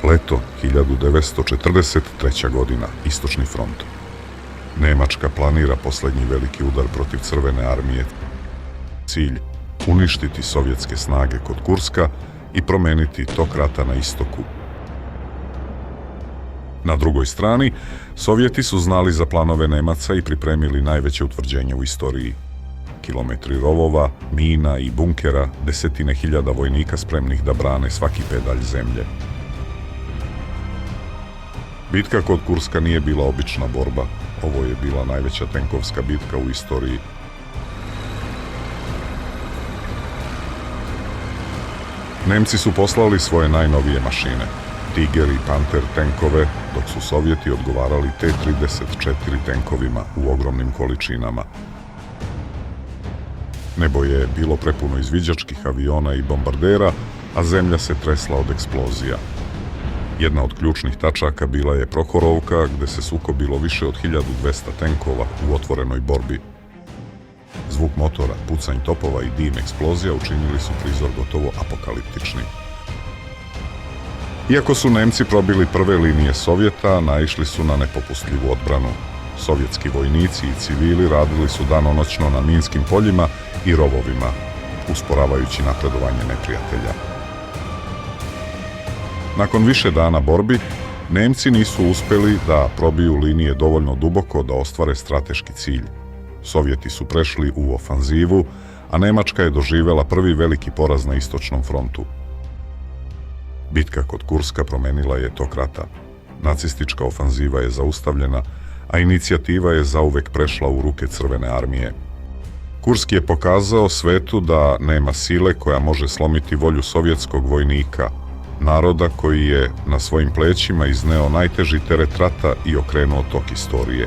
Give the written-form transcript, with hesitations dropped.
Leto 1943. godina, Istočni front. Nemačka planira posljednji veliki udar protiv Crvene armije. Cilj: uništiti sovjetske snage kod Kurska i promeniti tok rata na istoku. Na drugoj strani, Sovjeti su znali za planove Nemaca i pripremili najveće utvrđenje u istoriji. Kilometri rovova, mina i bunkera, desetine hiljada vojnika spremnih da brane svaki pedalj zemlje. Bitka kod Kurska nije bila obična borba. Ovo je bila najveća tenkovska bitka u istoriji. Nemci su poslali svoje najnovije mašine, Tiger i Panter tenkove, dok su Sovjeti odgovarali T-34 tenkovima u ogromnim količinama. Nebo je bilo prepuno izviđačkih aviona i bombardera, a zemlja se tresla od eksplozija. Jedna od ključnih tačaka bila je Prohorovka, gde se sukobilo više od 1200 tenkova u otvorenoj borbi. Zvuk motora, pucanj topova i dim eksplozija učinili su prizor gotovo apokaliptičnim. Iako su Nemci probili prve linije Sovjeta, naišli su na nepopustljivu odbranu. Sovjetski vojnici i civili radili su danonoćno na minskim poljima i rovovima, usporavajući napredovanje neprijatelja. Nakon više dana borbi, Nemci nisu uspeli da probiju linije dovoljno duboko da ostvare strateški cilj. Sovjeti su prešli u ofanzivu, a Nemačka je doživela prvi veliki poraz na Istočnom frontu. Bitka kod Kurska promenila je tok rata. Nacistička ofanziva je zaustavljena, a inicijativa je zauvek prešla u ruke Crvene armije. Kursk je pokazao svetu da nema sile koja može slomiti volju sovjetskog vojnika, naroda koji je na svojim plećima izneo najteži teret rata i okrenuo tok istorije.